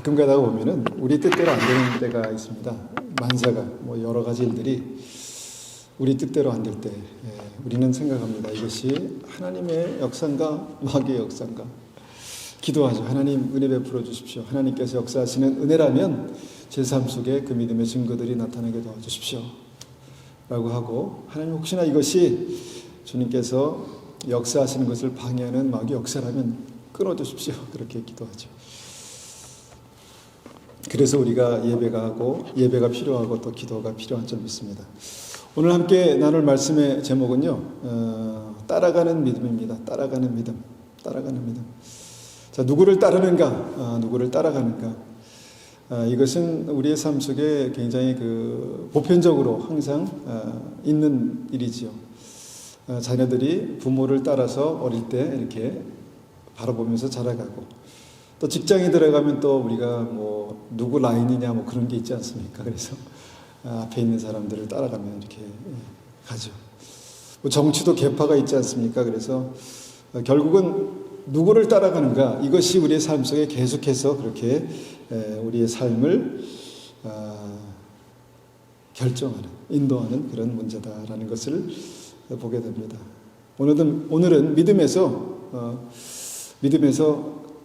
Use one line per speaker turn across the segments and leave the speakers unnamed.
가끔 가다가 보면은 우리 뜻대로 안 되는 때가 있습니다. 만사가 뭐 여러 가지 일들이 우리 뜻대로 안 될 때 우리는 생각합니다. 이것이 하나님의 역사인가 마귀의 역사인가? 기도하죠. 하나님 은혜 베풀어 주십시오. 하나님께서 역사하시는 은혜라면 제 삶 속에 그 믿음의 증거들이 나타나게 도와주십시오 라고 하고, 하나님 혹시나 이것이 주님께서 역사하시는 것을 방해하는 마귀 역사라면 끊어주십시오. 그렇게 기도하죠. 그래서 우리가 예배가 필요하고 또 기도가 필요한 줄 믿습니다. 오늘 함께 나눌 말씀의 제목은요, 따라가는 믿음입니다. 따라가는 믿음. 자, 누구를 따르는가? 누구를 따라가는가? 이것은 우리의 삶 속에 굉장히 보편적으로 항상 있는 일이지요. 자녀들이 부모를 따라서 어릴 때 이렇게 바라보면서 자라가고, 또 직장에 들어가면 또 우리가 뭐 누구 라인이냐 뭐 그런 게 있지 않습니까? 그래서 앞에 있는 사람들을 따라가면 이렇게 가죠. 뭐 정치도 계파가 있지 않습니까? 그래서 결국은 누구를 따라가는가, 이것이 우리의 삶 속에 계속해서 그렇게 우리의 삶을 결정하는, 인도하는 그런 문제다라는 것을 보게 됩니다. 오늘은 믿음에서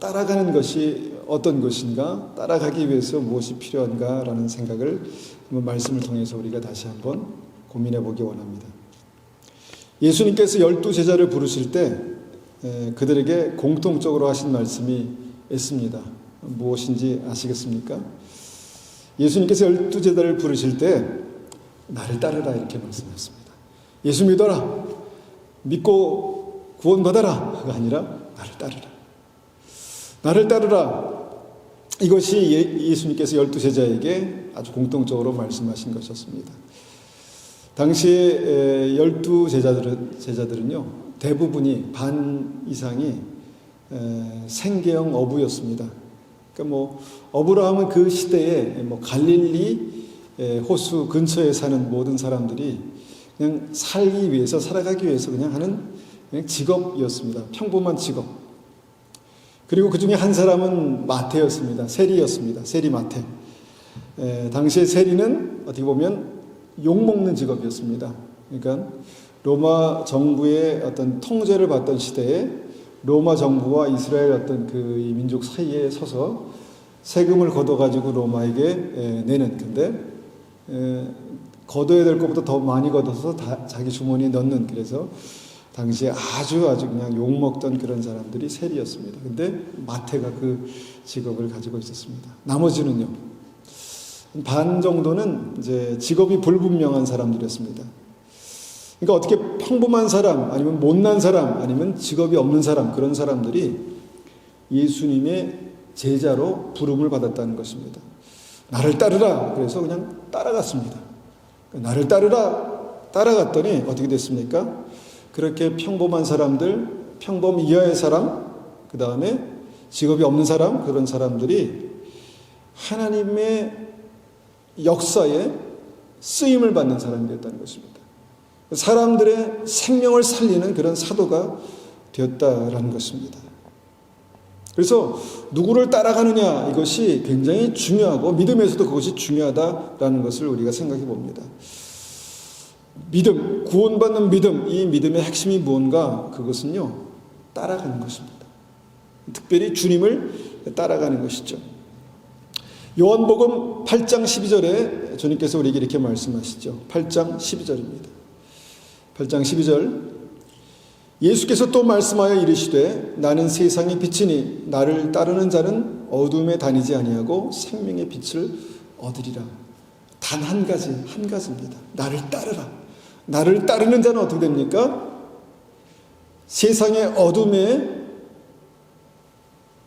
따라가는 것이 어떤 것인가, 따라가기 위해서 무엇이 필요한가라는 생각을 말씀을 통해서 우리가 다시 한번 고민해 보기 원합니다. 예수님께서 12제자를 부르실 때 그들에게 공통적으로 하신 말씀이 있습니다. 무엇인지 아시겠습니까? 예수님께서 12제자를 부르실 때 나를 따르라 이렇게 말씀하셨습니다. 예수 믿어라, 믿고 구원받아라가 아니라 나를 따르라. 이것이 예수님께서 12제자에게 아주 공통적으로 말씀하신 것이었습니다. 당시에 12제자들은요, 대부분이 반 이상이 생계형 어부였습니다. 그러니까 뭐 어부라 하면 그 시대에 뭐 갈릴리 호수 근처에 사는 모든 사람들이 그냥 살아가기 위해서 그냥 하는 직업이었습니다. 평범한 직업. 그리고 그 중에 한 사람은 마태였습니다. 세리였습니다. 세리 마태. 당시에 세리는 어떻게 보면 욕먹는 직업이었습니다. 그러니까 로마 정부의 어떤 통제를 받던 시대에 로마 정부와 이스라엘 어떤 이 민족 사이에 서서 세금을 걷어가지고 로마에게 내는, 근데 걷어야 될 것보다 더 많이 걷어서 자기 주머니에 넣는, 그래서 당시에 아주 그냥 욕먹던 그런 사람들이 세리였습니다. 근데 마태가 그 직업을 가지고 있었습니다. 나머지는요, 반 정도는 이제 직업이 불분명한 사람들이었습니다. 그러니까 어떻게 평범한 사람, 아니면 못난 사람, 아니면 직업이 없는 사람, 그런 사람들이 예수님의 제자로 부름을 받았다는 것입니다. 나를 따르라. 그래서 그냥 따라갔습니다. 나를 따라갔더니 어떻게 됐습니까? 그렇게 평범한 사람들, 평범 이하의 사람, 그 다음에 직업이 없는 사람, 그런 사람들이 하나님의 역사에 쓰임을 받는 사람이 됐다는 것입니다. 사람들의 생명을 살리는 그런 사도가 되었다라는 것입니다. 그래서 누구를 따라가느냐, 이것이 굉장히 중요하고 믿음에서도 그것이 중요하다라는 것을 우리가 생각해 봅니다. 믿음, 구원받는 믿음, 이 믿음의 핵심이 무언가? 그것은요, 따라가는 것입니다. 특별히 주님을 따라가는 것이죠. 요한복음 8장 12절에 주님께서 우리에게 이렇게 말씀하시죠. 8장 12절입니다. 8장 12절, 예수께서 또 말씀하여 이르시되 나는 세상의 빛이니 나를 따르는 자는 어둠에 다니지 아니하고 생명의 빛을 얻으리라. 단 한 가지입니다. 나를 따르라. 나를 따르는 자는 어떻게 됩니까? 세상의 어둠에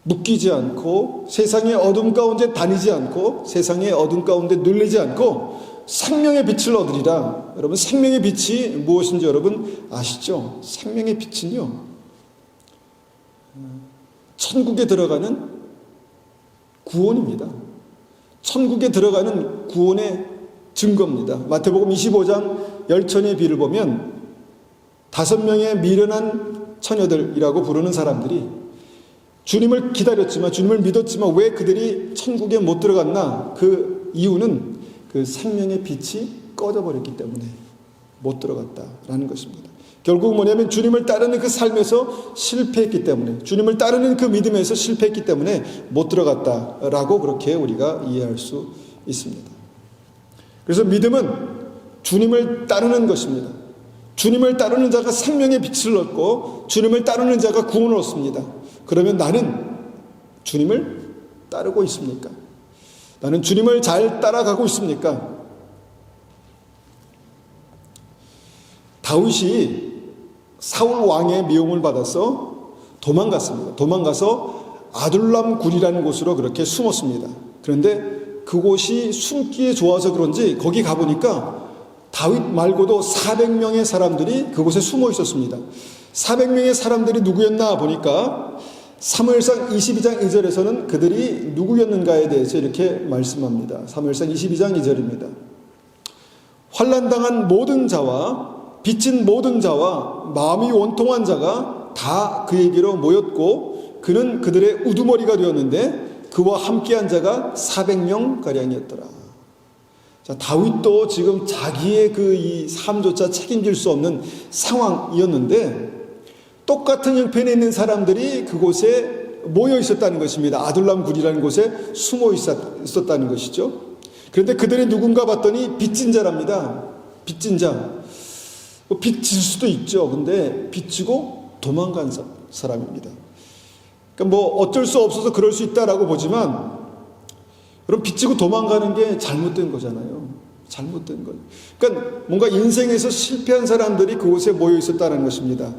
묶이지 않고, 세상의 어둠 가운데 다니지 않고, 세상의 어둠 가운데 눌리지 않고 생명의 빛을 얻으리라. 여러분, 생명의 빛이 무엇인지 여러분 아시죠? 생명의 빛은요, 천국에 들어가는 구원입니다. 천국에 들어가는 구원의 증거입니다. 마태복음 25장 열천의 비를 보면 5명의 미련한 처녀들이라고 부르는 사람들이 주님을 기다렸지만, 주님을 믿었지만 왜 그들이 천국에 못 들어갔나? 그 이유는 그 생명의 빛이 꺼져버렸기 때문에 못 들어갔다라는 것입니다. 결국 뭐냐면 주님을 따르는 그 삶에서 실패했기 때문에, 주님을 따르는 그 믿음에서 실패했기 때문에 못 들어갔다라고 그렇게 우리가 이해할 수 있습니다. 그래서 믿음은 주님을 따르는 것입니다. 주님을 따르는 자가 생명의 빛을 얻고 주님을 따르는 자가 구원을 얻습니다. 그러면 나는 주님을 따르고 있습니까? 나는 주님을 잘 따라가고 있습니까? 다윗이 사울 왕의 미움을 받아서 도망갔습니다. 도망가서 아둘람 굴이라는 곳으로 그렇게 숨었습니다. 그런데 그곳이 숨기에 좋아서 그런지 거기 가보니까 다윗 말고도 400명의 사람들이 그곳에 숨어 있었습니다. 400명의 사람들이 누구였나 보니까 사무엘상 22장 2절에서는 그들이 누구였는가에 대해서 이렇게 말씀합니다. 사무엘상 22장 2절입니다. 환난당한 모든 자와 빚진 모든 자와 마음이 원통한 자가 다 그에게로 모였고 그는 그들의 우두머리가 되었는데 그와 함께한 자가 400명가량이었더라. 자, 다윗도 지금 자기의 그 이 삶조차 책임질 수 없는 상황이었는데 똑같은 형편에 있는 사람들이 그곳에 모여 있었다는 것입니다. 아둘람 굴이라는 곳에 숨어 있었다는 것이죠. 그런데 그들이 누군가 봤더니 빚진 자랍니다. 빚진 자. 빚질 수도 있죠. 근데 빚지고 도망간 사람입니다. 그러니까 뭐 어쩔 수 없어서 그럴 수 있다라고 보지만 그럼 빚지고 도망가는 게 잘못된 거잖아요. 잘못된 거예요. 그러니까 뭔가 인생에서 실패한 사람들이 그곳에 모여 있었다는 것입니다.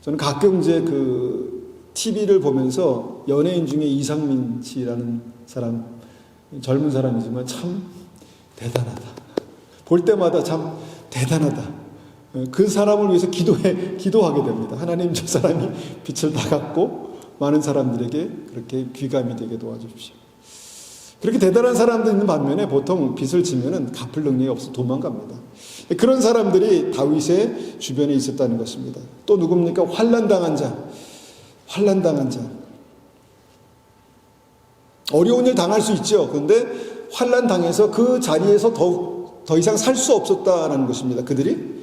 저는 가끔 이제 그 TV를 보면서 연예인 중에 이상민 씨라는 사람, 젊은 사람이지만 참 대단하다. 볼 때마다 참 대단하다. 그 사람을 위해서 기도하게 됩니다. 하나님 저 사람이 빛을 다 갖고 많은 사람들에게 그렇게 귀감이 되게 도와주십시오. 그렇게 대단한 사람들 있는 반면에 보통 빚을 지면은 갚을 능력이 없어 도망갑니다. 그런 사람들이 다윗의 주변에 있었다는 것입니다. 또 누굽니까? 환난당한 자. 환난당한 자. 어려운 일 당할 수 있죠. 그런데 환난당해서 그 자리에서 더 이상 살 수 없었다는 것입니다. 그들이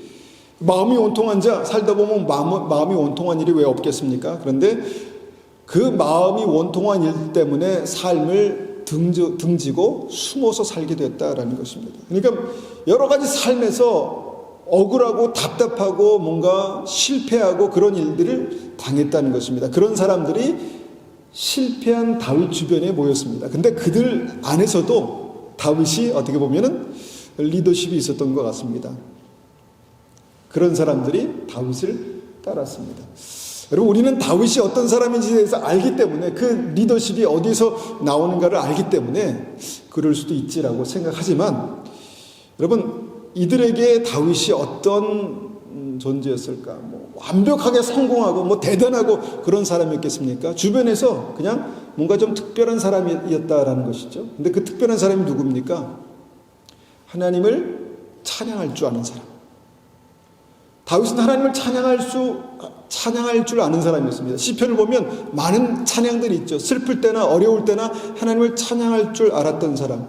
마음이 원통한 자, 살다 보면 마음이 원통한 일이 왜 없겠습니까? 그런데 그 마음이 원통한 일 때문에 삶을 등지고 숨어서 살게 됐다라는 것입니다. 그러니까 여러 가지 삶에서 억울하고 답답하고 뭔가 실패하고 그런 일들을 당했다는 것입니다. 그런 사람들이 실패한 다윗 주변에 모였습니다. 근데 그들 안에서도 다윗이 어떻게 보면은 리더십이 있었던 것 같습니다. 그런 사람들이 다윗을 따랐습니다. 여러분, 우리는 다윗이 어떤 사람인지에 대해서 알기 때문에 그 리더십이 어디서 나오는가를 알기 때문에 그럴 수도 있지라고 생각하지만 여러분, 이들에게 다윗이 어떤 존재였을까? 뭐 완벽하게 성공하고 뭐 대단하고 그런 사람이었겠습니까? 주변에서 그냥 뭔가 좀 특별한 사람이었다라는 것이죠. 근데 그 특별한 사람이 누굽니까? 하나님을 찬양할 줄 아는 사람. 다윗은 하나님을 찬양할 줄 아는 사람이었습니다. 시편을 보면 많은 찬양들이 있죠. 슬플 때나 어려울 때나 하나님을 찬양할 줄 알았던 사람.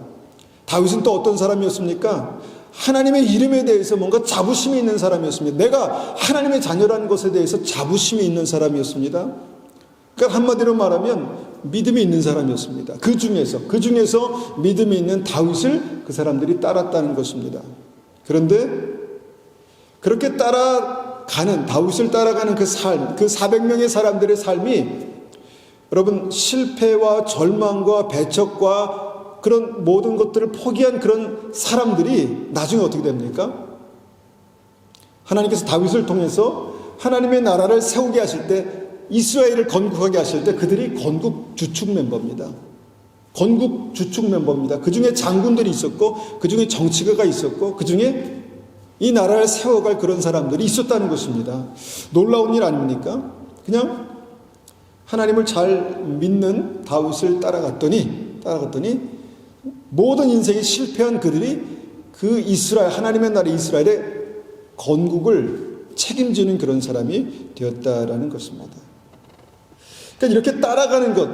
다윗은 또 어떤 사람이었습니까? 하나님의 이름에 대해서 뭔가 자부심이 있는 사람이었습니다. 내가 하나님의 자녀라는 것에 대해서 자부심이 있는 사람이었습니다. 그러니까 한마디로 말하면 믿음이 있는 사람이었습니다. 그 중에서 믿음이 있는 다윗을 그 사람들이 따랐다는 것입니다. 그런데 그렇게 다윗을 따라가는 그 삶, 그 400명의 사람들의 삶이 여러분 실패와 절망과 배척과 그런 모든 것들을 포기한 그런 사람들이 나중에 어떻게 됩니까? 하나님께서 다윗을 통해서 하나님의 나라를 세우게 하실 때, 이스라엘을 건국하게 하실 때 그들이 건국 주축 멤버입니다. 건국 주축 멤버입니다. 그 중에 장군들이 있었고 그 중에 정치가가 있었고 그 중에 이 나라를 세워갈 그런 사람들이 있었다는 것입니다. 놀라운 일 아닙니까? 그냥 하나님을 잘 믿는 다윗을 따라갔더니 모든 인생이 실패한 그들이 그 이스라엘, 하나님의 나라 이스라엘의 건국을 책임지는 그런 사람이 되었다라는 것입니다. 그러니까 이렇게 따라가는 것,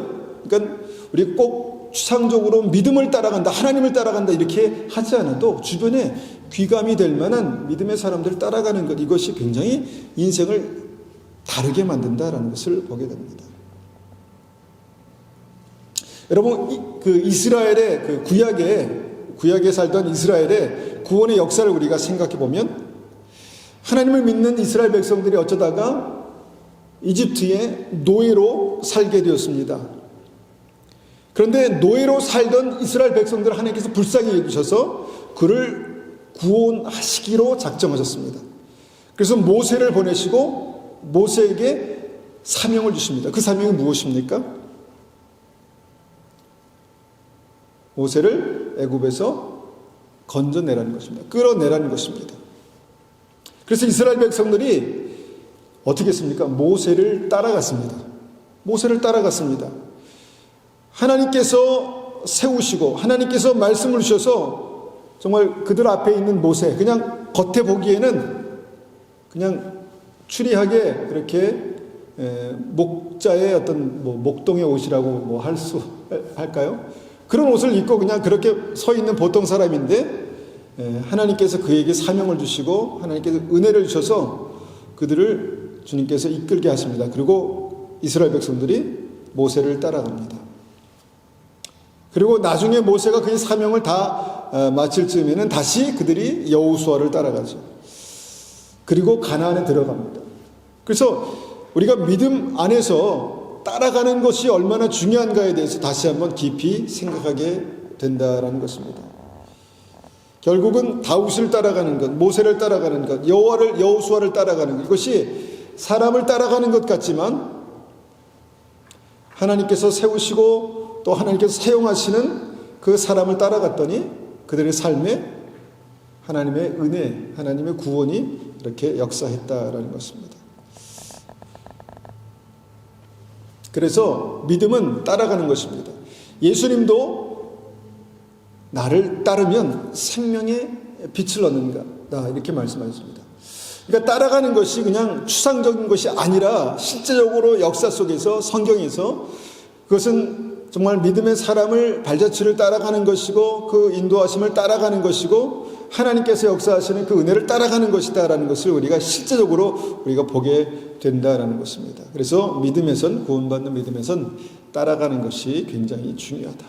그러니까 우리 꼭 추상적으로 믿음을 따라간다, 하나님을 따라간다 이렇게 하지 않아도 주변에 귀감이 될 만한 믿음의 사람들을 따라가는 것, 이것이 굉장히 인생을 다르게 만든다라는 것을 보게 됩니다. 여러분, 그 이스라엘의 그 구약에 살던 이스라엘의 구원의 역사를 우리가 생각해 보면 하나님을 믿는 이스라엘 백성들이 어쩌다가 이집트의 노예로 살게 되었습니다. 그런데 노예로 살던 이스라엘 백성들을 하나님께서 불쌍히 여기셔서 그를 구원하시기로 작정하셨습니다. 그래서 모세를 보내시고 모세에게 사명을 주십니다. 그 사명이 무엇입니까? 모세를 애굽에서 건져내라는 것입니다. 끌어내라는 것입니다. 그래서 이스라엘 백성들이 어떻게 했습니까? 모세를 따라갔습니다. 모세를 따라갔습니다. 하나님께서 세우시고 하나님께서 말씀을 주셔서 정말 그들 앞에 있는 모세, 그냥 겉에 보기에는 그냥 추리하게 이렇게 목자의 어떤 목동의 옷이라고 할까요? 그런 옷을 입고 그냥 그렇게 서 있는 보통 사람인데 하나님께서 그에게 사명을 주시고 하나님께서 은혜를 주셔서 그들을 주님께서 이끌게 하십니다. 그리고 이스라엘 백성들이 모세를 따라갑니다. 그리고 나중에 모세가 그의 사명을 다 마칠 즈음에는 다시 그들이 여호수아를 따라가죠. 그리고 가나안에 들어갑니다. 그래서 우리가 믿음 안에서 따라가는 것이 얼마나 중요한가에 대해서 다시 한번 깊이 생각하게 된다라는 것입니다. 결국은 다윗을 따라가는 것, 모세를 따라가는 것, 여호수아를 따라가는 것, 이것이 사람을 따라가는 것 같지만 하나님께서 세우시고 또 하나님께서 사용하시는 그 사람을 따라갔더니 그들의 삶에 하나님의 은혜, 하나님의 구원이 이렇게 역사했다라는 것입니다. 그래서 믿음은 따라가는 것입니다. 예수님도 나를 따르면 생명의 빛을 얻는다 이렇게 말씀하셨습니다. 그러니까 따라가는 것이 그냥 추상적인 것이 아니라 실제적으로 역사 속에서 성경에서 그것은 정말 믿음의 사람을 발자취를 따라가는 것이고 그 인도하심을 따라가는 것이고 하나님께서 역사하시는 그 은혜를 따라가는 것이다라는 것을 우리가 실제적으로 우리가 보게 된다라는 것입니다. 그래서 믿음에선, 구원받는 믿음에선 따라가는 것이 굉장히 중요하다,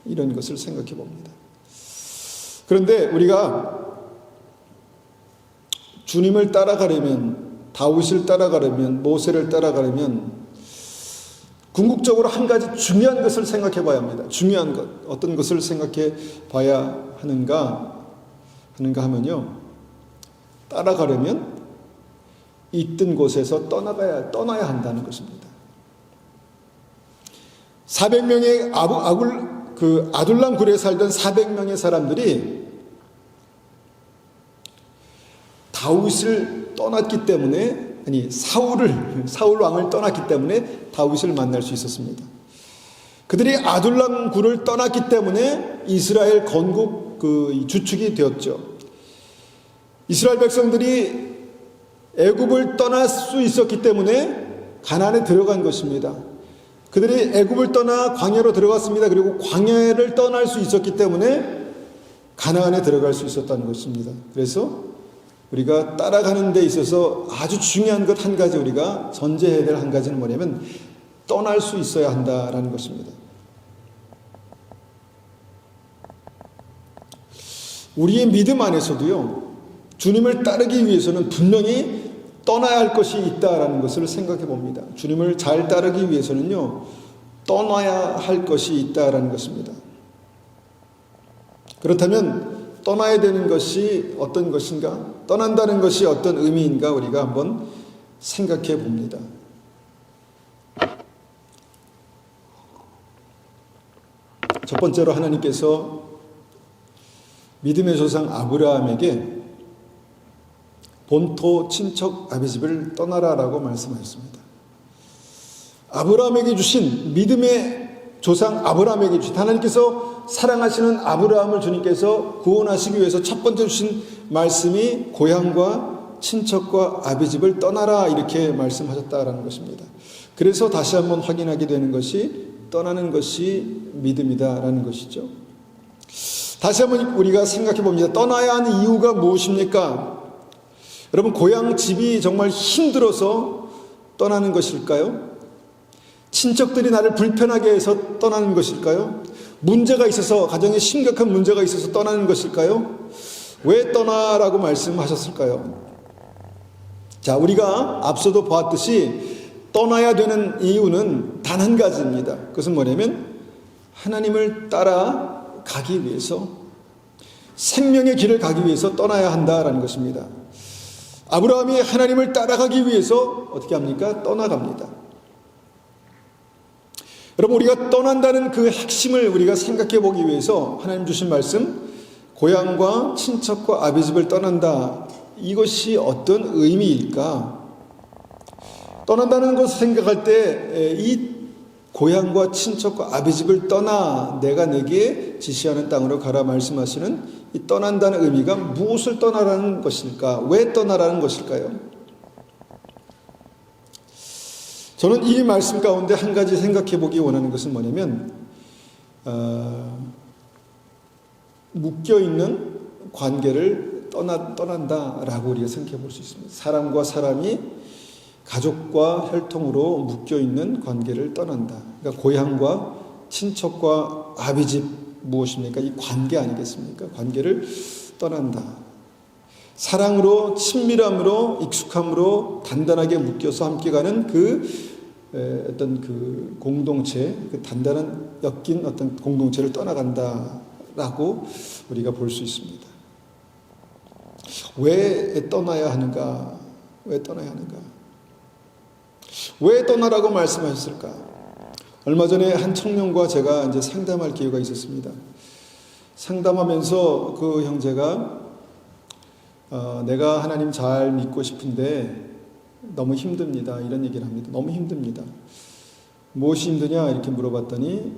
이런 것을 생각해 봅니다. 그런데 우리가 주님을 따라가려면, 다윗을 따라가려면, 모세를 따라가려면 궁극적으로 한 가지 중요한 것을 생각해 봐야 합니다. 중요한 것, 어떤 것을 생각해 봐야 하는가 하면요, 따라가려면 있던 곳에서 떠나야 한다는 것입니다. 400명의 아둘람 굴에 살던 400명의 사람들이 다윗을 떠났기 때문에, 사울 왕을 떠났기 때문에 다윗을 만날 수 있었습니다. 그들이 아둘람 굴을 떠났기 때문에 이스라엘 건국 주축이 되었죠. 이스라엘 백성들이 애굽을 떠날 수 있었기 때문에 가나안에 들어간 것입니다. 그들이 애굽을 떠나 광야로 들어갔습니다. 그리고 광야를 떠날 수 있었기 때문에 가나안에 들어갈 수 있었다는 것입니다. 그래서 우리가 따라가는 데 있어서 아주 중요한 것 한 가지, 우리가 전제해야 될 한 가지는 뭐냐면 떠날 수 있어야 한다라는 것입니다. 우리의 믿음 안에서도요, 주님을 따르기 위해서는 분명히 떠나야 할 것이 있다라는 것을 생각해 봅니다. 주님을 잘 따르기 위해서는요, 떠나야 할 것이 있다라는 것입니다. 그렇다면 떠나야 되는 것이 어떤 것인가? 떠난다는 것이 어떤 의미인가? 우리가 한번 생각해 봅니다. 첫 번째로 하나님께서 믿음의 조상 아브라함에게 본토 친척 아비집을 떠나라라고 말씀하셨습니다. 아브라함에게 주신, 믿음의 조상 아브라함에게 주신, 하나님께서 사랑하시는 아브라함을 주님께서 구원하시기 위해서 첫 번째 주신 말씀이 고향과 친척과 아비집을 떠나라, 이렇게 말씀하셨다라는 것입니다. 그래서 다시 한번 확인하게 되는 것이 떠나는 것이 믿음이다라는 것이죠. 다시 한번 우리가 생각해 봅니다. 떠나야 하는 이유가 무엇입니까? 여러분, 고향 집이 정말 힘들어서 떠나는 것일까요? 친척들이 나를 불편하게 해서 떠나는 것일까요? 문제가 있어서, 가정에 심각한 문제가 있어서 떠나는 것일까요? 왜 떠나라고 말씀하셨을까요? 자, 우리가 앞서도 보았듯이 떠나야 되는 이유는 단 한 가지입니다. 그것은 뭐냐면 하나님을 따라가기 위해서, 생명의 길을 가기 위해서 떠나야 한다라는 것입니다. 아브라함이 하나님을 따라가기 위해서 어떻게 합니까? 떠나갑니다. 여러분, 우리가 떠난다는 그 핵심을 우리가 생각해 보기 위해서 하나님 주신 말씀, 고향과 친척과 아비 집을 떠난다. 이것이 어떤 의미일까? 떠난다는 것을 생각할 때 이 고향과 친척과 아비 집을 떠나 내가 내게 지시하는 땅으로 가라 말씀하시는 이 떠난다는 의미가 무엇을 떠나라는 것일까? 왜 떠나라는 것일까요? 저는 이 말씀 가운데 한 가지 생각해 보기 원하는 것은 뭐냐면 묶여있는 관계를 떠난다라고 우리가 생각해 볼 수 있습니다. 사람과 사람이 가족과 혈통으로 묶여있는 관계를 떠난다. 그러니까 고향과 친척과 아비집 무엇입니까? 이 관계 아니겠습니까? 관계를 떠난다. 사랑으로, 친밀함으로, 익숙함으로 단단하게 묶여서 함께 가는 어떤 그 공동체, 그 단단한 엮인 어떤 공동체를 떠나간다라고 우리가 볼 수 있습니다. 왜 떠나야 하는가? 왜 떠나야 하는가? 왜 떠나라고 말씀하셨을까? 얼마 전에 한 청년과 제가 이제 상담할 기회가 있었습니다. 상담하면서 그 형제가 내가 하나님 잘 믿고 싶은데 너무 힘듭니다. 이런 얘기를 합니다. 너무 힘듭니다. 무엇이 힘드냐? 이렇게 물어봤더니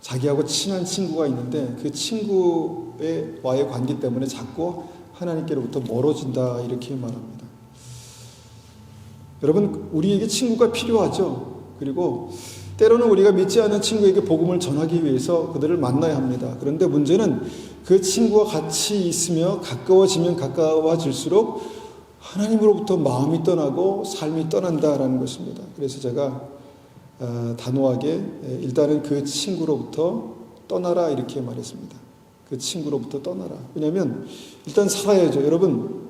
자기하고 친한 친구가 있는데 그 친구와의 관계 때문에 자꾸 하나님께로부터 멀어진다 이렇게 말합니다. 여러분, 우리에게 친구가 필요하죠. 그리고 때로는 우리가 믿지 않는 친구에게 복음을 전하기 위해서 그들을 만나야 합니다. 그런데 문제는 그 친구와 같이 있으며 가까워지면 가까워질수록 하나님으로부터 마음이 떠나고 삶이 떠난다라는 것입니다. 그래서 제가 단호하게 일단은 그 친구로부터 떠나라 이렇게 말했습니다. 그 친구로부터 떠나라. 왜냐하면 일단 살아야죠. 여러분,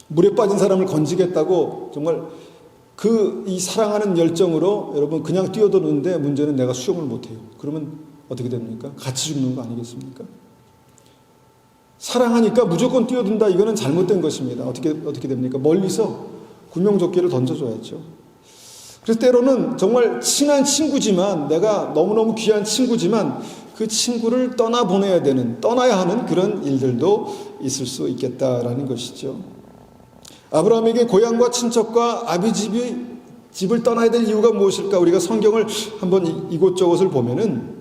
물에 빠진 사람을 건지겠다고 정말 이 사랑하는 열정으로 여러분 그냥 뛰어드는데 문제는 내가 수영을 못해요. 그러면 어떻게 됩니까? 같이 죽는 거 아니겠습니까? 사랑하니까 무조건 뛰어든다. 이거는 잘못된 것입니다. 어떻게 됩니까? 멀리서 구명조끼를 던져줘야죠. 그래서 때로는 정말 친한 친구지만, 내가 너무너무 귀한 친구지만 그 친구를 떠나야 하는 그런 일들도 있을 수 있겠다라는 것이죠. 아브라함에게 고향과 친척과 아비 집을 떠나야 될 이유가 무엇일까? 우리가 성경을 한번 이곳저곳을 보면은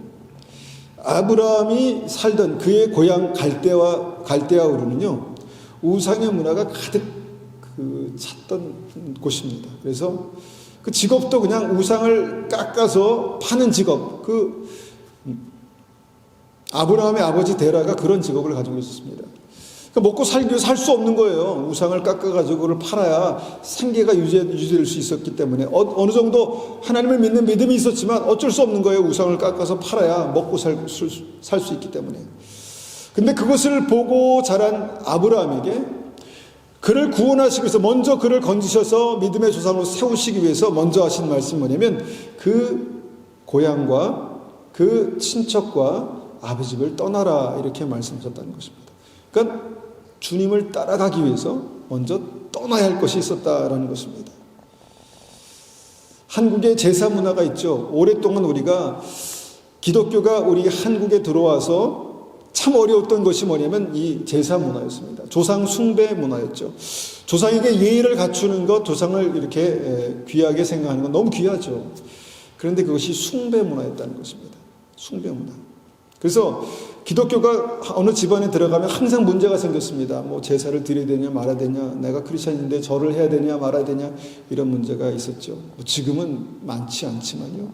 아브라함이 살던 그의 고향 갈대아우르는요, 우상의 문화가 가득 찼던 곳입니다. 그래서 그 직업도 그냥 우상을 깎아서 파는 직업, 아브라함의 아버지 데라가 그런 직업을 가지고 있었습니다. 그러니까 먹고 살기 위해 살 수 없는 거예요. 우상을 깎아가지고 그걸 팔아야 생계가 유지될 수 있었기 때문에 어느 정도 하나님을 믿는 믿음이 있었지만 어쩔 수 없는 거예요. 우상을 깎아서 팔아야 먹고 살 수 있기 때문에. 근데 그것을 보고 자란 아브라함에게 그를 구원하시기 위해서 먼저 그를 건지셔서 믿음의 조상으로 세우시기 위해서 먼저 하신 말씀이 뭐냐면 그 고향과 그 친척과 아비 집을 떠나라 이렇게 말씀하셨다는 것입니다. 그러니까 주님을 따라가기 위해서 먼저 떠나야 할 것이 있었다라는 것입니다. 한국의 제사 문화가 있죠. 오랫동안 우리가 기독교가 우리 한국에 들어와서 참 어려웠던 것이 뭐냐면 이 제사 문화였습니다. 조상 숭배 문화였죠. 조상에게 예의를 갖추는 것, 조상을 이렇게 귀하게 생각하는 건 너무 귀하죠. 그런데 그것이 숭배 문화였다는 것입니다. 숭배 문화. 그래서 기독교가 어느 집안에 들어가면 항상 문제가 생겼습니다. 뭐 제사를 드려야 되냐 말아야 되냐, 내가 크리스천인데 절을 해야 되냐 말아야 되냐, 이런 문제가 있었죠. 지금은 많지 않지만요.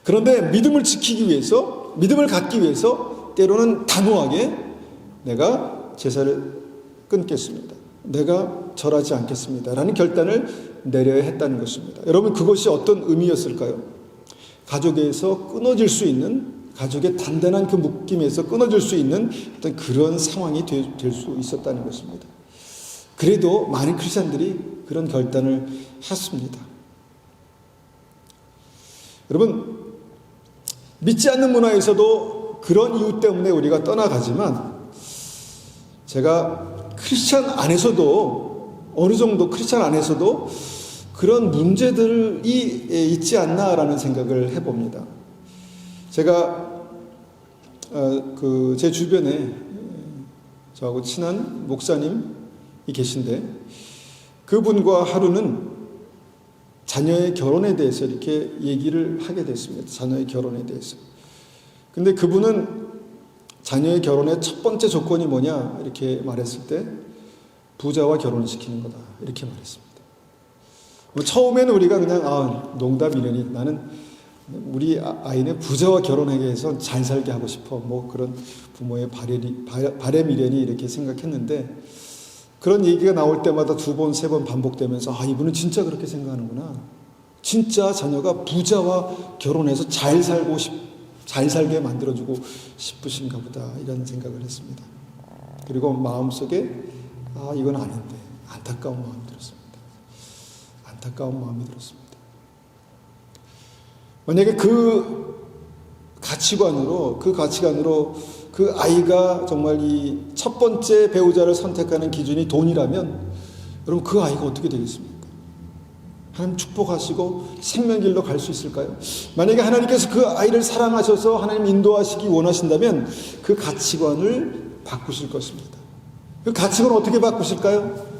그런데 믿음을 지키기 위해서, 믿음을 갖기 위해서 때로는 단호하게 내가 제사를 끊겠습니다, 내가 절하지 않겠습니다 라는 결단을 내려야 했다는 것입니다. 여러분, 그것이 어떤 의미였을까요? 가족에서 끊어질 수 있는, 가족의 단단한 그 묶임에서 끊어질 수 있는 어떤 그런 상황이 될 수 있었다는 것입니다. 그래도 많은 크리스천들이 그런 결단을 했습니다. 여러분, 믿지 않는 문화에서도 그런 이유 때문에 우리가 떠나가지만, 제가 크리스천 안에서도 어느 정도 크리스천 안에서도 그런 문제들이 있지 않나라는 생각을 해봅니다. 제가 제 주변에 저하고 친한 목사님이 계신데, 그분과 하루는 자녀의 결혼에 대해서 이렇게 얘기를 하게 됐습니다. 자녀의 결혼에 대해서. 근데 그분은 자녀의 결혼의 첫 번째 조건이 뭐냐 이렇게 말했을 때, 부자와 결혼을 시키는 거다 이렇게 말했습니다. 처음에는 우리가 그냥 농담이려니, 나는 우리 아이는 부자와 결혼하게 해서 잘 살게 하고 싶어, 뭐 그런 부모의 바램이려니 이렇게 생각했는데, 그런 얘기가 나올 때마다 2번, 3번 반복되면서 이분은 진짜 그렇게 생각하는구나, 진짜 자녀가 부자와 결혼해서 잘 살게 만들어주고 싶으신가 보다, 이런 생각을 했습니다. 그리고 마음속에 이건 아닌데 안타까운 마음이 들었습니다. 안타까운 마음이 들었습니다. 만약에 그 가치관으로 그 아이가 정말 이 첫 번째 배우자를 선택하는 기준이 돈이라면, 여러분, 그 아이가 어떻게 되겠습니까? 하나님 축복하시고 생명길로 갈 수 있을까요? 만약에 하나님께서 그 아이를 사랑하셔서 하나님 인도하시기 원하신다면 그 가치관을 바꾸실 것입니다. 그 가치관을 어떻게 바꾸실까요?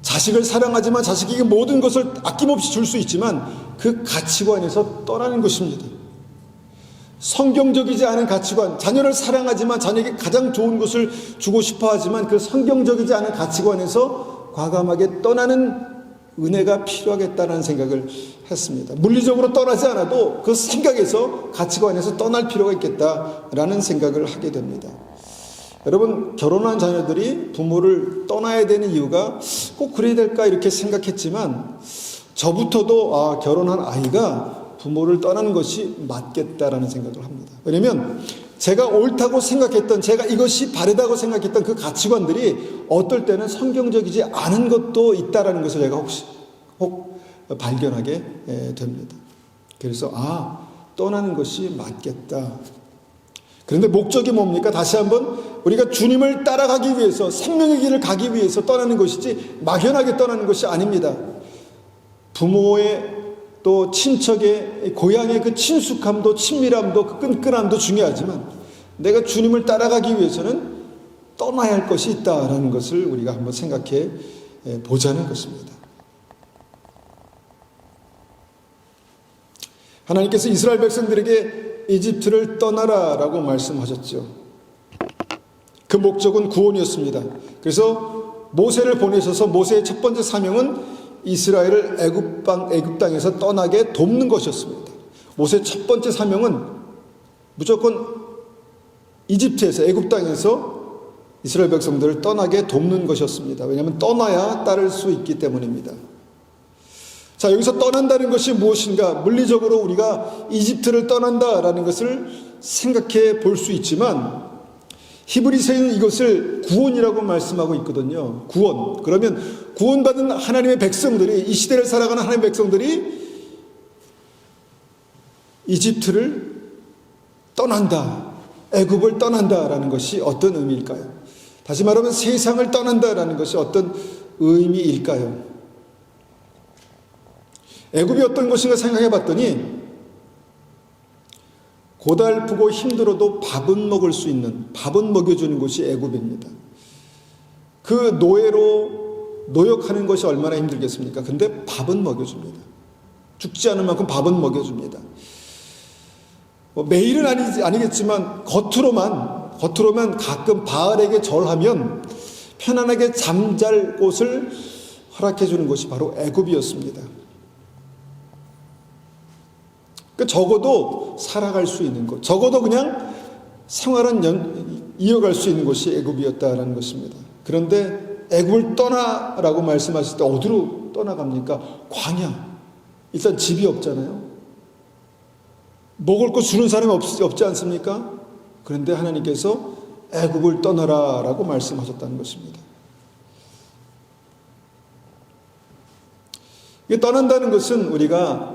자식을 사랑하지만 자식에게 모든 것을 아낌없이 줄 수 있지만 그 가치관에서 떠나는 것입니다. 성경적이지 않은 가치관, 자녀를 사랑하지만 자녀에게 가장 좋은 것을 주고 싶어 하지만 그 성경적이지 않은 가치관에서 과감하게 떠나는 은혜가 필요하겠다는 생각을 했습니다. 물리적으로 떠나지 않아도 그 생각에서, 가치관에서 떠날 필요가 있겠다라는 생각을 하게 됩니다. 여러분, 결혼한 자녀들이 부모를 떠나야 되는 이유가 꼭 그래야 될까 이렇게 생각했지만, 저부터도 결혼한 아이가 부모를 떠나는 것이 맞겠다라는 생각을 합니다. 왜냐하면 제가 옳다고 생각했던, 제가 이것이 바르다고 생각했던 그 가치관들이 어떨 때는 성경적이지 않은 것도 있다라는 것을 제가 혹 발견하게 됩니다. 그래서 떠나는 것이 맞겠다. 그런데 목적이 뭡니까? 다시 한번, 우리가 주님을 따라가기 위해서, 생명의 길을 가기 위해서 떠나는 것이지 막연하게 떠나는 것이 아닙니다. 부모의, 또 친척의, 고향의 그 친숙함도, 친밀함도, 그 끈끈함도 중요하지만 내가 주님을 따라가기 위해서는 떠나야 할 것이 있다라는 것을 우리가 한번 생각해 보자는 것입니다. 하나님께서 이스라엘 백성들에게 이집트를 떠나라라고 말씀하셨죠. 그 목적은 구원이었습니다. 그래서 모세를 보내셔서 모세의 첫 번째 사명은 이스라엘을 애굽 땅에서 떠나게 돕는 것이었습니다. 모세의 첫 번째 사명은 무조건 이집트에서, 애굽 땅에서 이스라엘 백성들을 떠나게 돕는 것이었습니다. 왜냐하면 떠나야 따를 수 있기 때문입니다. 자, 여기서 떠난다는 것이 무엇인가? 물리적으로 우리가 이집트를 떠난다라는 것을 생각해 볼 수 있지만, 히브리서에는 이것을 구원이라고 말씀하고 있거든요. 구원. 그러면 구원받은 하나님의 백성들이, 이 시대를 살아가는 하나님의 백성들이 이집트를 떠난다, 애굽을 떠난다라는 것이 어떤 의미일까요? 다시 말하면 세상을 떠난다라는 것이 어떤 의미일까요? 애굽이 어떤 것인가 생각해 봤더니, 고달프고 힘들어도 밥은 먹을 수 있는, 밥은 먹여주는 곳이 애굽입니다. 그 노역하는 것이 얼마나 힘들겠습니까? 근데 밥은 먹여줍니다. 죽지 않을 만큼 밥은 먹여줍니다. 매일은 아니겠지만 겉으로만 가끔 바알에게 절하면 편안하게 잠잘 곳을 허락해 주는 것이 바로 애굽이었습니다. 적어도 살아갈 수 있는 곳, 적어도 그냥 생활은 이어갈 수 있는 곳이 애굽이었다라는 것입니다. 그런데 애굽을 떠나라고 말씀하실 때 어디로 떠나갑니까? 광야. 일단 집이 없잖아요. 먹을 거 주는 사람이 없지 않습니까? 그런데 하나님께서 애굽을 떠나라라고 말씀하셨다는 것입니다. 이게 떠난다는 것은 우리가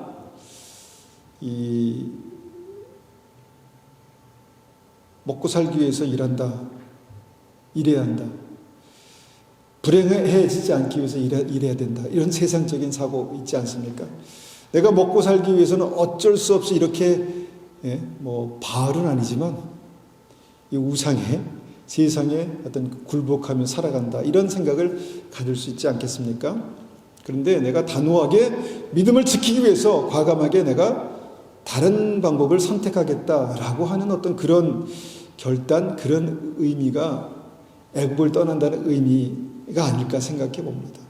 먹고 살기 위해서 일해야 한다. 불행해지지 않기 위해서 일해야 된다. 이런 세상적인 사고 있지 않습니까? 내가 먹고 살기 위해서는 어쩔 수 없이 이렇게 바알은 아니지만 이 우상에 세상에 어떤 굴복하며 살아간다. 이런 생각을 가질 수 있지 않겠습니까? 그런데 내가 단호하게 믿음을 지키기 위해서 과감하게 내가 다른 방법을 선택하겠다라고 하는 어떤 그런 결단, 그런 의미가 애굽을 떠난다는 의미가 아닐까 생각해 봅니다.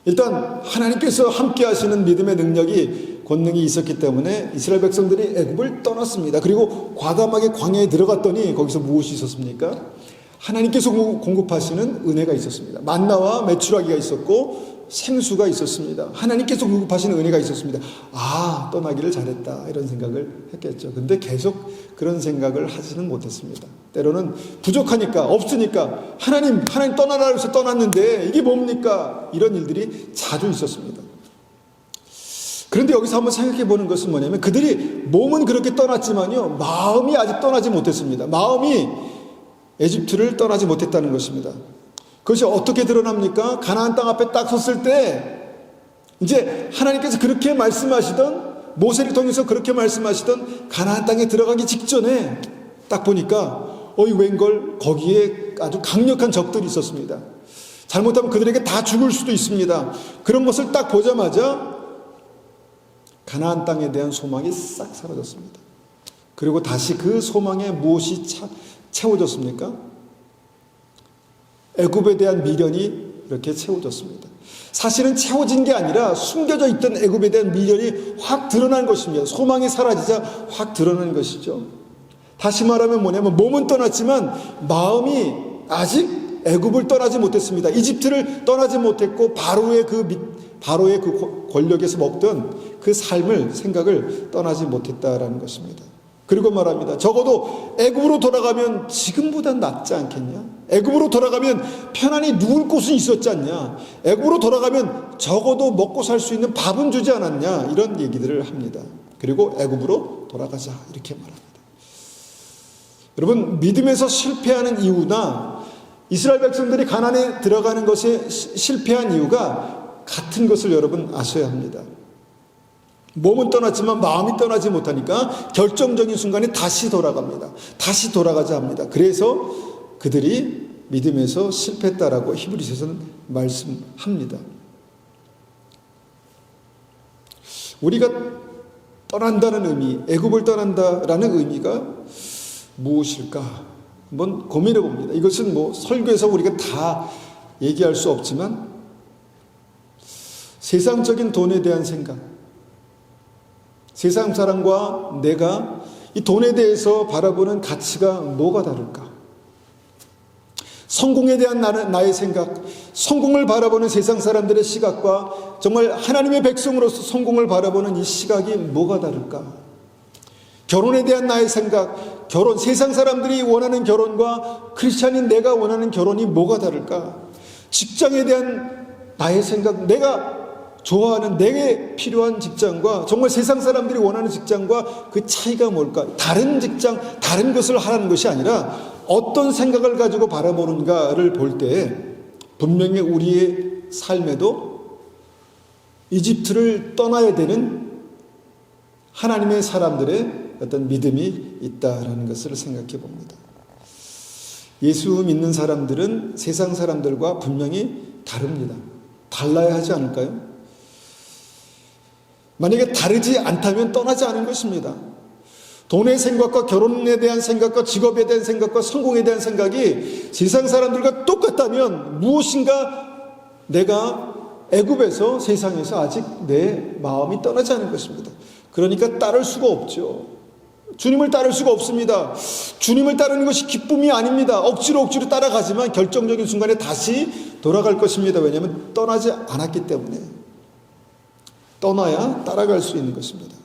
일단 하나님께서 함께 하시는 믿음의 능력이 권능이 있었기 때문에 이스라엘 백성들이 애굽을 떠났습니다. 그리고 과감하게 광야에 들어갔더니 거기서 무엇이 있었습니까? 하나님께서 공급하시는 은혜가 있었습니다. 만나와 메추라기가 있었고 생수가 있었습니다. 하나님께서 공급하시는 은혜가 있었습니다. 떠나기를 잘했다 이런 생각을 했겠죠. 근데 계속 그런 생각을 하지는 못했습니다. 때로는 부족하니까 없으니까 하나님 떠나라 해서 떠났는데 이게 뭡니까? 이런 일들이 자주 있었습니다. 그런데 여기서 한번 생각해 보는 것은 뭐냐면 그들이 몸은 그렇게 떠났지만요 마음이 아직 떠나지 못했습니다. 마음이 에집트를 떠나지 못했다는 것입니다. 그것이 어떻게 드러납니까? 가나안 땅 앞에 딱 섰을 때 이제 하나님께서 그렇게 말씀하시던 모세를 통해서 그렇게 말씀하시던 가나안 땅에 들어가기 직전에 딱 보니까 웬걸 거기에 아주 강력한 적들이 있었습니다. 잘못하면 그들에게 다 죽을 수도 있습니다. 그런 것을 딱 보자마자 가나안 땅에 대한 소망이 싹 사라졌습니다. 그리고 다시 그 소망에 무엇이 채워졌습니까? 애굽에 대한 미련이 이렇게 채워졌습니다. 사실은 채워진 게 아니라 숨겨져 있던 애굽에 대한 미련이 확 드러난 것입니다. 소망이 사라지자 확 드러난 것이죠. 다시 말하면 뭐냐면 몸은 떠났지만 마음이 아직 애굽을 떠나지 못했습니다. 이집트를 떠나지 못했고 바로의 그 권력에서 먹던 그 생각을 떠나지 못했다라는 것입니다. 그리고 말합니다. 적어도 애굽으로 돌아가면 지금보다 낫지 않겠냐? 애굽으로 돌아가면 편안히 누울 곳은 있었지 않냐? 애굽으로 돌아가면 적어도 먹고 살 수 있는 밥은 주지 않았냐? 이런 얘기들을 합니다. 그리고 애굽으로 돌아가자 이렇게 말합니다. 여러분 믿음에서 실패하는 이유나 이스라엘 백성들이 가나안에 들어가는 것에 실패한 이유가 같은 것을 여러분 아셔야 합니다. 몸은 떠났지만 마음이 떠나지 못하니까 결정적인 순간에 다시 돌아갑니다. 다시 돌아가자 합니다. 그래서 그들이 믿음에서 실패했다라고 히브리서에서는 말씀합니다. 우리가 떠난다는 의미, 애굽을 떠난다라는 의미가 무엇일까? 한번 고민해 봅니다. 이것은 설교에서 우리가 다 얘기할 수 없지만 세상적인 돈에 대한 생각, 세상 사람과 내가 이 돈에 대해서 바라보는 가치가 뭐가 다를까? 성공에 대한 나의 생각, 성공을 바라보는 세상 사람들의 시각과 정말 하나님의 백성으로서 성공을 바라보는 이 시각이 뭐가 다를까? 결혼에 대한 나의 생각, 세상 사람들이 원하는 결혼과 크리스찬인 내가 원하는 결혼이 뭐가 다를까? 직장에 대한 나의 생각, 내가 좋아하는 내게 필요한 직장과 정말 세상 사람들이 원하는 직장과 그 차이가 뭘까? 다른 직장, 다른 것을 하라는 것이 아니라 어떤 생각을 가지고 바라보는가를 볼 때 분명히 우리의 삶에도 이집트를 떠나야 되는 하나님의 사람들의 어떤 믿음이 있다라는 것을 생각해 봅니다. 예수 믿는 사람들은 세상 사람들과 분명히 다릅니다. 달라야 하지 않을까요? 만약에 다르지 않다면 떠나지 않은 것입니다. 돈의 생각과 결혼에 대한 생각과 직업에 대한 생각과 성공에 대한 생각이 세상 사람들과 똑같다면 무엇인가 내가 애굽에서 세상에서 아직 내 마음이 떠나지 않은 것입니다. 그러니까 따를 수가 없죠. 주님을 따를 수가 없습니다. 주님을 따르는 것이 기쁨이 아닙니다. 억지로 따라가지만 결정적인 순간에 다시 돌아갈 것입니다. 왜냐하면 떠나지 않았기 때문에. 떠나야 따라갈 수 있는 것입니다.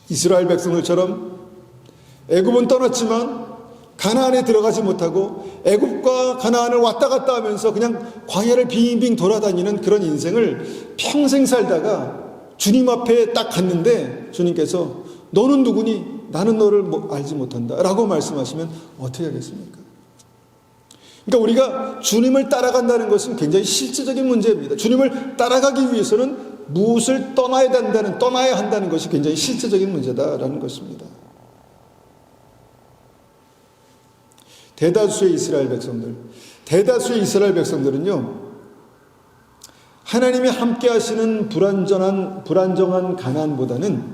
이스라엘 백성들처럼 애굽은 떠났지만 가나안에 들어가지 못하고 애굽과 가나안을 왔다 갔다 하면서 그냥 광야를 빙빙 돌아다니는 그런 인생을 평생 살다가 주님 앞에 딱 갔는데 주님께서 너는 누구니? 나는 너를 알지 못한다 라고 말씀하시면 어떻게 하겠습니까? 그러니까 우리가 주님을 따라간다는 것은 굉장히 실제적인 문제입니다. 주님을 따라가기 위해서는 무엇을 떠나야 한다는 것이 굉장히 실제적인 문제다라는 것입니다. 대다수의 이스라엘 백성들은요, 하나님이 함께 하시는 불안정한 가나안보다는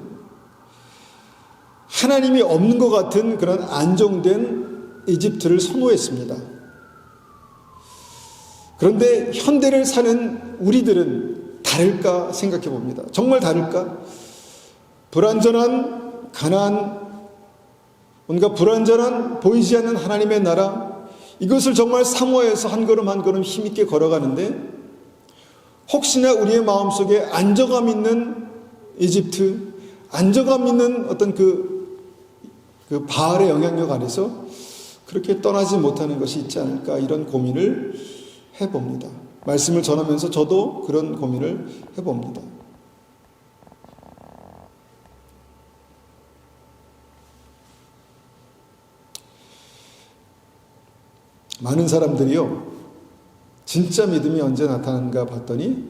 하나님이 없는 것 같은 그런 안정된 이집트를 선호했습니다. 그런데 현대를 사는 우리들은 다를까 생각해 봅니다. 정말 다를까? 불안전한 가나안, 뭔가 불안전한 보이지 않는 하나님의 나라, 이것을 정말 사모해서 한 걸음 한 걸음 힘있게 걸어가는데 혹시나 우리의 마음속에 안정감 있는 이집트, 안정감 있는 어떤 그 바알의 영향력 아래서 그렇게 떠나지 못하는 것이 있지 않을까, 이런 고민을 해봅니다. 말씀을 전하면서 저도 그런 고민을 해봅니다. 많은 사람들이요, 진짜 믿음이 언제 나타나는가 봤더니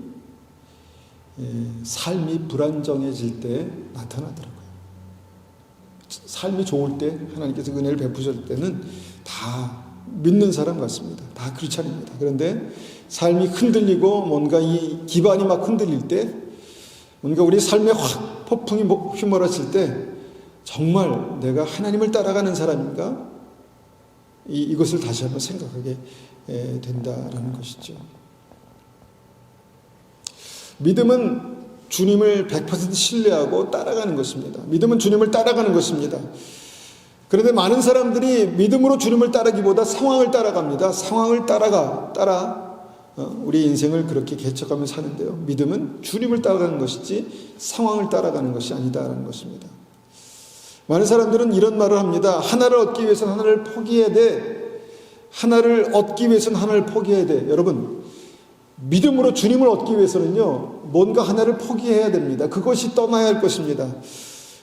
삶이 불안정해질 때 나타나더라고요. 삶이 좋을 때, 하나님께서 은혜를 베푸실 때는 다 믿는 사람 같습니다. 다 크리스찬입니다. 그런데 삶이 흔들리고 뭔가 이 기반이 막 흔들릴 때, 뭔가 우리 삶에 확 폭풍이 휘몰아칠 때 정말 내가 하나님을 따라가는 사람인가? 이것을 다시 한번 생각하게 된다라는 것이죠. 믿음은 주님을 100% 신뢰하고 따라가는 것입니다. 믿음은 주님을 따라가는 것입니다. 그런데 많은 사람들이 믿음으로 주님을 따르기보다 상황을 따라갑니다. 상황을 따라 우리 인생을 그렇게 개척하며 사는데요. 믿음은 주님을 따라가는 것이지 상황을 따라가는 것이 아니다라는 것입니다. 많은 사람들은 이런 말을 합니다. 하나를 얻기 위해서는 하나를 포기해야 돼. 하나를 얻기 위해서는 하나를 포기해야 돼. 여러분, 믿음으로 주님을 얻기 위해서는요, 뭔가 하나를 포기해야 됩니다. 그것이 떠나야 할 것입니다.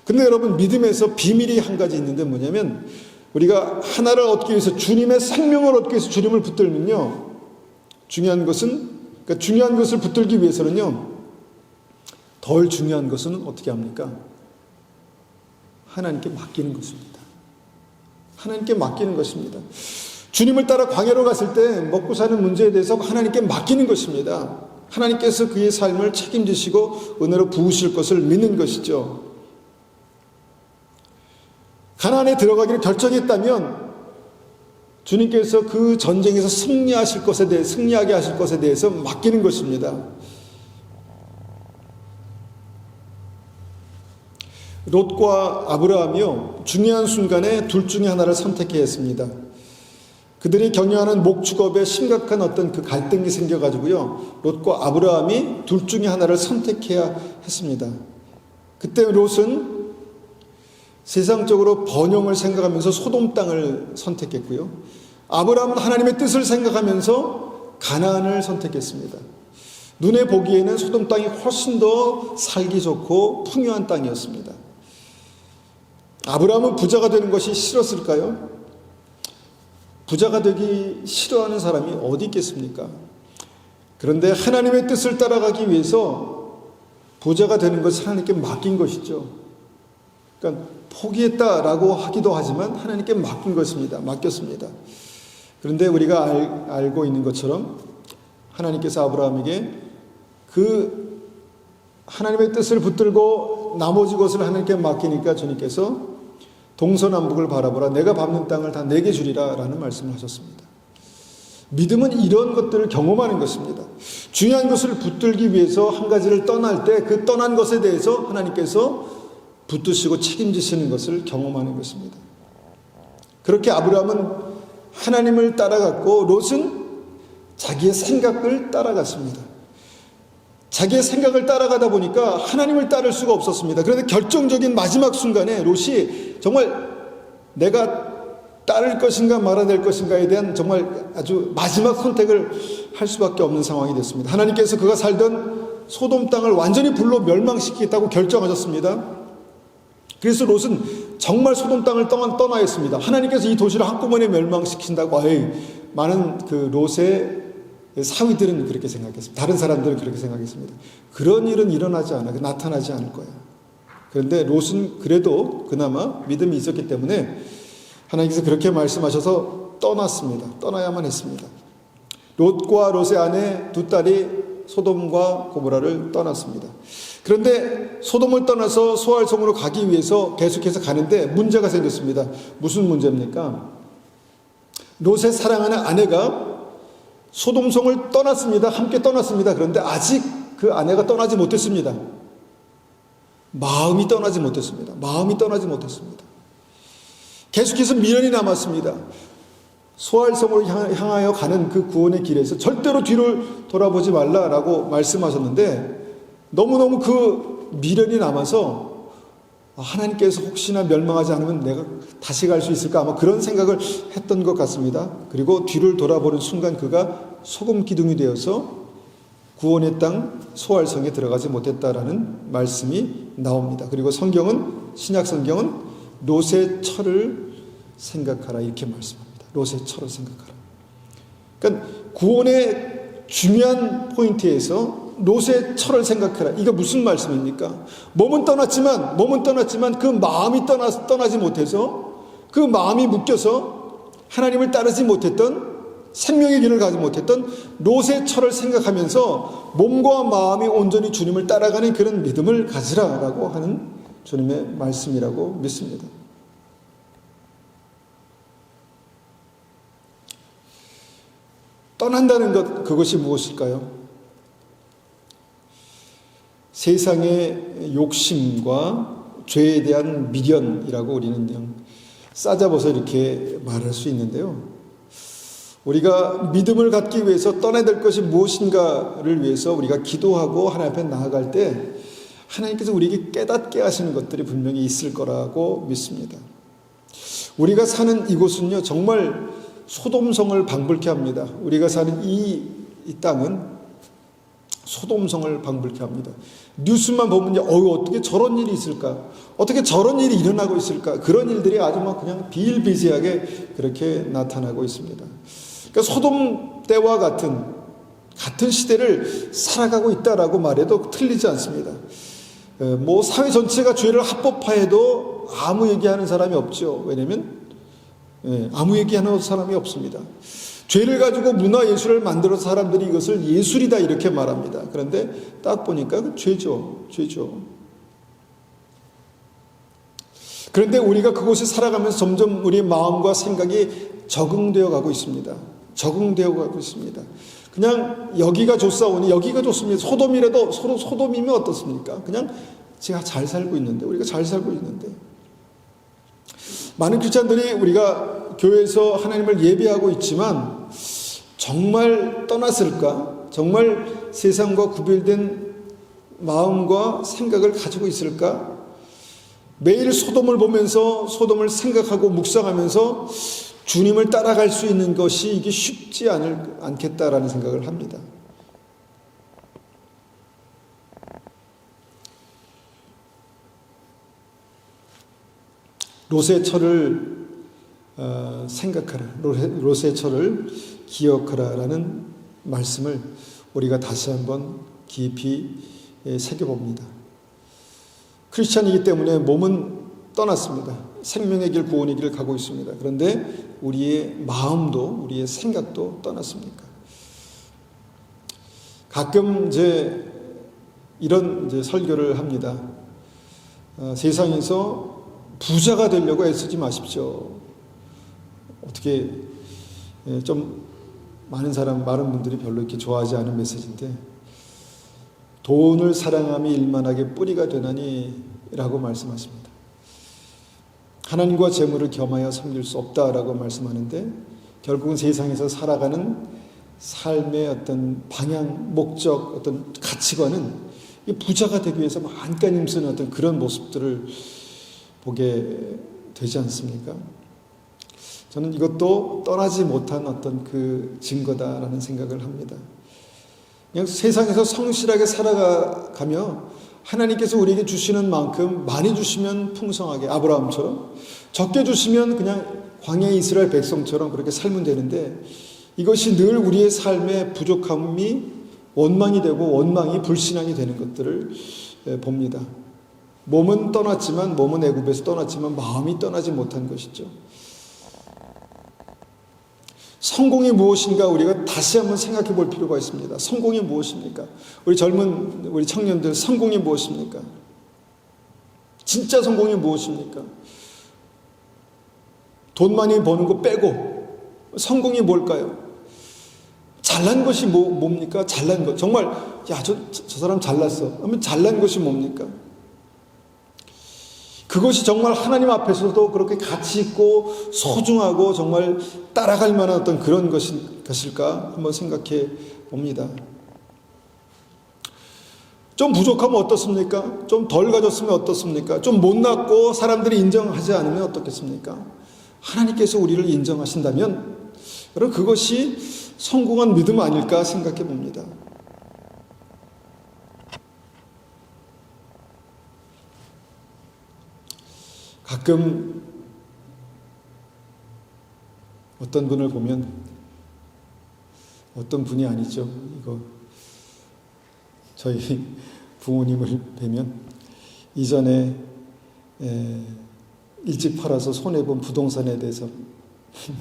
근데 여러분, 믿음에서 비밀이 한 가지 있는데 뭐냐면, 우리가 하나를 얻기 위해서, 주님의 생명을 얻기 위해서 주님을 붙들면요, 중요한 것을 붙들기 위해서는요, 덜 중요한 것은 어떻게 합니까? 하나님께 맡기는 것입니다. 하나님께 맡기는 것입니다. 주님을 따라 광야로 갔을 때 먹고 사는 문제에 대해서 하나님께 맡기는 것입니다. 하나님께서 그의 삶을 책임지시고 은혜로 부으실 것을 믿는 것이죠. 가나안에 들어가기를 결정했다면 주님께서 그 전쟁에서 승리하게 하실 것에 대해서 맡기는 것입니다. 롯과 아브라함이요, 중요한 순간에 둘 중에 하나를 선택해야 했습니다. 그들이 경영하는 목축업에 심각한 어떤 그 갈등이 생겨가지고요, 롯과 아브라함이 둘 중에 하나를 선택해야 했습니다. 그때 롯은 세상적으로 번영을 생각하면서 소돔 땅을 선택했고요, 아브라함은 하나님의 뜻을 생각하면서 가나안을 선택했습니다. 눈에 보기에는 소돔 땅이 훨씬 더 살기 좋고 풍요한 땅이었습니다. 아브라함은 부자가 되는 것이 싫었을까요? 부자가 되기 싫어하는 사람이 어디 있겠습니까? 그런데 하나님의 뜻을 따라가기 위해서 부자가 되는 것을 하나님께 맡긴 것이죠. 그러니까 포기했다라고 하기도 하지만 하나님께 맡겼습니다. 그런데 우리가 알고 있는 것처럼 하나님께서 아브라함에게 그 하나님의 뜻을 붙들고 나머지 것을 하나님께 맡기니까 주님께서 동서남북을 바라보라, 내가 밟는 땅을 다 내게 주리라 라는 말씀을 하셨습니다. 믿음은 이런 것들을 경험하는 것입니다. 중요한 것을 붙들기 위해서 한 가지를 떠날 때 그 떠난 것에 대해서 하나님께서 붙드시고 책임지시는 것을 경험하는 것입니다. 그렇게 아브라함은 하나님을 따라갔고 롯은 자기의 생각을 따라갔습니다. 자기의 생각을 따라가다 보니까 하나님을 따를 수가 없었습니다. 그런데 결정적인 마지막 순간에 롯이 정말 내가 따를 것인가 말아야 될 것인가에 대한 정말 아주 마지막 선택을 할 수밖에 없는 상황이 됐습니다. 하나님께서 그가 살던 소돔 땅을 완전히 불로 멸망시키겠다고 결정하셨습니다. 그래서 롯은 정말 소돔 땅을 떠나야 했습니다. 하나님께서 이 도시를 한꺼번에 멸망시킨다고 많은 그 롯의 사위들은 그렇게 생각했습니다. 다른 사람들은 그렇게 생각했습니다. 그런 일은 나타나지 않을 거야. 그런데 롯은 그래도 그나마 믿음이 있었기 때문에 하나님께서 그렇게 말씀하셔서 떠났습니다. 떠나야만 했습니다. 롯과 롯의 아내 두 딸이 소돔과 고모라를 떠났습니다. 그런데 소돔을 떠나서 소알성으로 가기 위해서 계속해서 가는데 문제가 생겼습니다. 무슨 문제입니까? 롯의 사랑하는 아내가 소돔성을 떠났습니다. 함께 떠났습니다. 그런데 아직 그 아내가 떠나지 못했습니다. 마음이 떠나지 못했습니다. 계속해서 미련이 남았습니다. 소알성으로 향하여 가는 그 구원의 길에서 절대로 뒤를 돌아보지 말라라고 말씀하셨는데 너무너무 그 미련이 남아서 하나님께서 혹시나 멸망하지 않으면 내가 다시 갈 수 있을까, 아마 그런 생각을 했던 것 같습니다. 그리고 뒤를 돌아보는 순간 그가 소금 기둥이 되어서 구원의 땅 소알성에 들어가지 못했다라는 말씀이 나옵니다. 그리고 신약 성경은 롯의 철을 생각하라 이렇게 말씀합니다. 롯의 철을 생각하라. 그러니까 구원의 중요한 포인트에서 롯의 철을 생각해라. 이거 무슨 말씀입니까? 몸은 떠났지만 그 마음이 떠나지 못해서, 그 마음이 묶여서 하나님을 따르지 못했던, 생명의 길을 가지 못했던 롯의 철을 생각하면서 몸과 마음이 온전히 주님을 따라가는 그런 믿음을 가지라라고 하는 주님의 말씀이라고 믿습니다. 떠난다는 것, 그것이 무엇일까요? 세상의 욕심과 죄에 대한 미련이라고 우리는 그냥 싸잡아서 이렇게 말할 수 있는데요. 우리가 믿음을 갖기 위해서 떠나야 될 것이 무엇인가를 위해서 우리가 기도하고 하나님 앞에 나아갈 때 하나님께서 우리에게 깨닫게 하시는 것들이 분명히 있을 거라고 믿습니다. 우리가 사는 이곳은요, 정말 소돔성을 방불케 합니다. 우리가 사는 이 땅은 소돔성을 방불케 합니다. 뉴스만 보면요, 어떻게 저런 일이 있을까? 어떻게 저런 일이 일어나고 있을까? 그런 일들이 아주 막 그냥 비일비재하게 그렇게 나타나고 있습니다. 그러니까 소돔 때와 같은 시대를 살아가고 있다라고 말해도 틀리지 않습니다. 뭐 사회 전체가 죄를 합법화해도 아무 얘기하는 사람이 없죠. 왜냐하면 아무 얘기하는 사람이 없습니다. 죄를 가지고 문화예술을 만들어서 사람들이 이것을 예술이다 이렇게 말합니다. 그런데 딱 보니까 그 죄죠. 그런데 우리가 그곳에 살아가면서 점점 우리의 마음과 생각이 적응되어 가고 있습니다. 그냥 여기가 좋사오니 여기가 좋습니다. 소돔이라도 소돔이면 어떻습니까? 그냥 제가 잘 살고 있는데, 우리가 잘 살고 있는데, 많은 크리스찬들이 우리가 교회에서 하나님을 예배하고 있지만 정말 떠났을까? 정말 세상과 구별된 마음과 생각을 가지고 있을까? 매일 소돔을 보면서 소돔을 생각하고 묵상하면서 주님을 따라갈 수 있는 것이 이게 쉽지 않겠다라는 생각을 합니다. 롯의 철을 생각하라, 롯의 철을 기억하라라는 말씀을 우리가 다시 한번 깊이 새겨봅니다. 크리스찬이기 때문에 몸은 떠났습니다. 생명의 길, 구원의 길을 가고 있습니다. 그런데 우리의 마음도, 우리의 생각도 떠났습니까? 가끔 이런 이제 설교를 합니다. 세상에서 부자가 되려고 애쓰지 마십시오. 어떻게 좀 많은 분들이 별로 이렇게 좋아하지 않은 메시지인데, 돈을 사랑함이 일만하게 뿌리가 되나니 라고 말씀하십니다. 하나님과 재물을 겸하여 섬길 수 없다라고 말씀하는데, 결국은 세상에서 살아가는 삶의 어떤 방향, 목적, 어떤 가치관은 부자가 되기 위해서 안간힘 쓰는 어떤 그런 모습들을 보게 되지 않습니까? 저는 이것도 떠나지 못한 어떤 그 증거다라는 생각을 합니다. 그냥 세상에서 성실하게 살아가며 하나님께서 우리에게 주시는 만큼 많이 주시면 풍성하게, 아브라함처럼, 적게 주시면 그냥 광야 이스라엘 백성처럼 그렇게 살면 되는데, 이것이 늘 우리의 삶의 부족함이 원망이 되고 원망이 불신앙이 되는 것들을 봅니다. 몸은 떠났지만, 몸은 애굽에서 떠났지만 마음이 떠나지 못한 것이죠. 성공이 무엇인가 우리가 다시 한번 생각해 볼 필요가 있습니다. 성공이 무엇입니까? 우리 청년들, 성공이 무엇입니까? 진짜 성공이 무엇입니까? 돈 많이 버는 거 빼고 성공이 뭘까요? 잘난 것이 뭡니까? 잘난 것. 정말 저 사람 잘났어 하면 잘난 것이 뭡니까? 그것이 정말 하나님 앞에서도 그렇게 가치 있고 소중하고 정말 따라갈 만한 어떤 그런 것일까 한번 생각해 봅니다. 좀 부족하면 어떻습니까? 좀 덜 가졌으면 어떻습니까? 좀 못났고 사람들이 인정하지 않으면 어떻겠습니까? 하나님께서 우리를 인정하신다면 여러분, 그것이 성공한 믿음 아닐까 생각해 봅니다. 가끔 어떤 분을 보면, 어떤 분이 아니죠, 이거 저희 부모님을 뵈면 이전에 일찍 팔아서 손해본 부동산에 대해서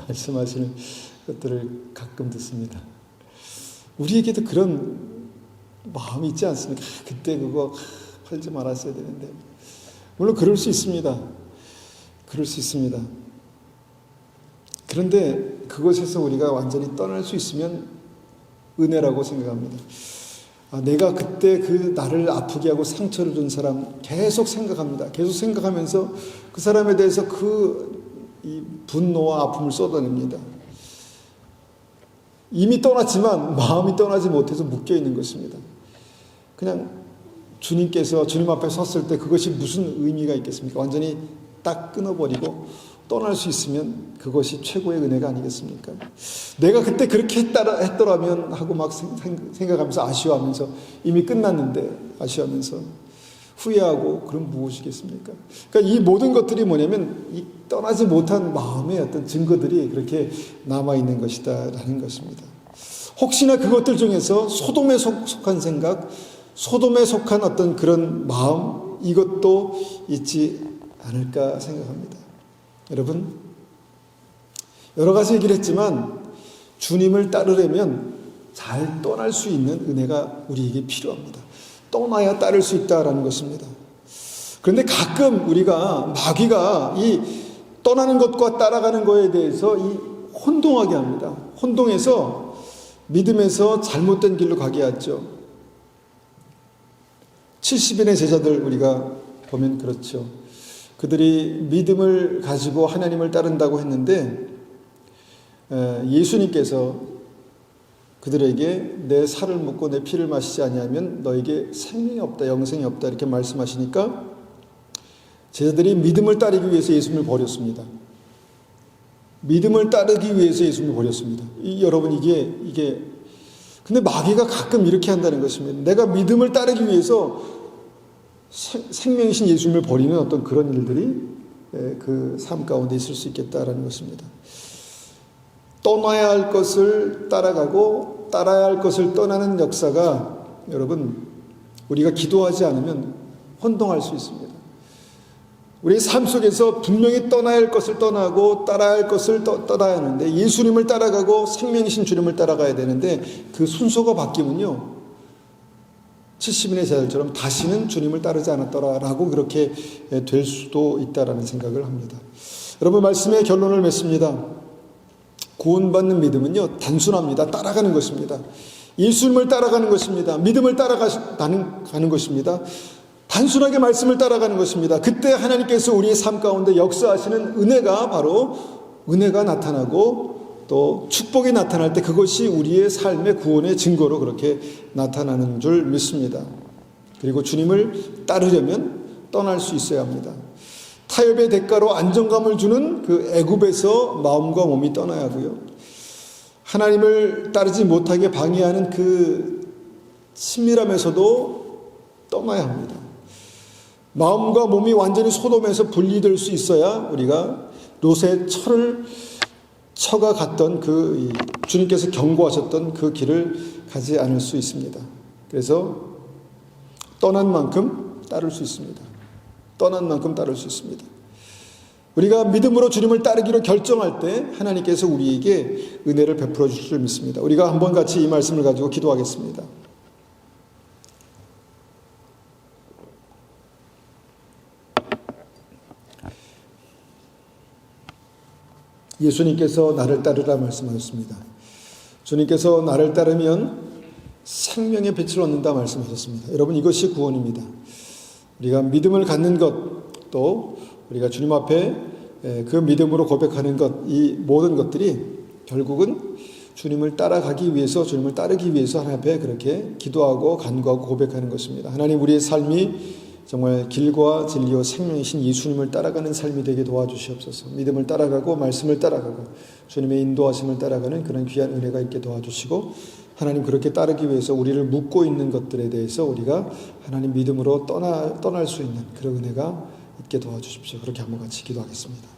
말씀하시는 것들을 가끔 듣습니다. 우리에게도 그런 마음이 있지 않습니까? 그때 그거 팔지 말았어야 되는데. 물론 그럴 수 있습니다. 그럴 수 있습니다. 그런데 그것에서 우리가 완전히 떠날 수 있으면 은혜라고 생각합니다. 내가 그때 그 나를 아프게 하고 상처를 준 사람 계속 생각합니다. 계속 생각하면서 그 사람에 대해서 이 분노와 아픔을 쏟아냅니다. 이미 떠났지만 마음이 떠나지 못해서 묶여있는 것입니다. 그냥 주님께서 주님 앞에 섰을 때 그것이 무슨 의미가 있겠습니까? 완전히 딱 끊어버리고 떠날 수 있으면 그것이 최고의 은혜가 아니겠습니까? 내가 그때 그렇게 했더라면 하고 막 생각하면서 아쉬워하면서 이미 끝났는데 아쉬워하면서 후회하고, 그럼 무엇이겠습니까? 그러니까 이 모든 것들이 뭐냐면 이 떠나지 못한 마음의 어떤 증거들이 그렇게 남아있는 것이다라는 것입니다. 혹시나 그것들 중에서 소돔에 속한 생각, 소돔에 속한 어떤 그런 마음, 이것도 있지 않을까 생각합니다. 여러분, 여러 가지 얘기를 했지만 주님을 따르려면 잘 떠날 수 있는 은혜가 우리에게 필요합니다. 떠나야 따를 수 있다라는 것입니다. 그런데 가끔 우리가 마귀가 이 떠나는 것과 따라가는 것에 대해서 이 혼동하게 합니다. 혼동해서 믿음에서 잘못된 길로 가게 하죠. 70인의 제자들 우리가 보면 그렇죠. 그들이 믿음을 가지고 하나님을 따른다고 했는데 예수님께서 그들에게 내 살을 먹고 내 피를 마시지 아니하면 너에게 생명이 없다, 영생이 없다 이렇게 말씀하시니까 제자들이 믿음을 따르기 위해서 예수님을 버렸습니다. 믿음을 따르기 위해서 예수님을 버렸습니다. 여러분 이게 근데 마귀가 가끔 이렇게 한다는 것입니다. 내가 믿음을 따르기 위해서 생명이신 예수님을 버리는 어떤 그런 일들이 그 삶 가운데 있을 수 있겠다라는 것입니다. 떠나야 할 것을 따라가고 따라야 할 것을 떠나는 역사가 여러분 우리가 기도하지 않으면 혼동할 수 있습니다. 우리 삶 속에서 분명히 떠나야 할 것을 떠나고 따라야 할 것을 떠나야 하는데 예수님을 따라가고 생명이신 주님을 따라가야 되는데 그 순서가 바뀌면요 70인의 제자들처럼 다시는 주님을 따르지 않았더라라고 그렇게 될 수도 있다라는 생각을 합니다. 여러분, 말씀의 결론을 맺습니다. 구원받는 믿음은요, 단순합니다. 따라가는 것입니다. 예수님을 따라가는 것입니다. 믿음을 따라가는 것입니다. 단순하게 말씀을 따라가는 것입니다. 그때 하나님께서 우리의 삶 가운데 역사하시는 은혜가 바로 은혜가 나타나고 또 축복이 나타날 때 그것이 우리의 삶의 구원의 증거로 그렇게 나타나는 줄 믿습니다. 그리고 주님을 따르려면 떠날 수 있어야 합니다. 타협의 대가로 안정감을 주는 그 애굽에서 마음과 몸이 떠나야 하고요. 하나님을 따르지 못하게 방해하는 그 친밀함에서도 떠나야 합니다. 마음과 몸이 완전히 소돔에서 분리될 수 있어야 우리가 롯의 철을 처가 갔던 그 주님께서 경고하셨던 그 길을 가지 않을 수 있습니다. 그래서 떠난 만큼 따를 수 있습니다. 떠난 만큼 따를 수 있습니다. 우리가 믿음으로 주님을 따르기로 결정할 때 하나님께서 우리에게 은혜를 베풀어 주실 줄 믿습니다. 우리가 한번 같이 이 말씀을 가지고 기도하겠습니다. 예수님께서 나를 따르라 말씀하셨습니다. 주님께서 나를 따르면 생명의 빛을 얻는다 말씀하셨습니다. 여러분, 이것이 구원입니다. 우리가 믿음을 갖는 것, 또 우리가 주님 앞에 그 믿음으로 고백하는 것, 이 모든 것들이 결국은 주님을 따라가기 위해서, 주님을 따르기 위해서 하나님 앞에 그렇게 기도하고 간구하고 고백하는 것입니다. 하나님, 우리의 삶이 정말 길과 진리와 생명이신 예수님을 따라가는 삶이 되게 도와주시옵소서. 믿음을 따라가고 말씀을 따라가고 주님의 인도하심을 따라가는 그런 귀한 은혜가 있게 도와주시고, 하나님 그렇게 따르기 위해서 우리를 묶고 있는 것들에 대해서 우리가 하나님 믿음으로 떠날 수 있는 그런 은혜가 있게 도와주십시오. 그렇게 한번 같이 기도하겠습니다.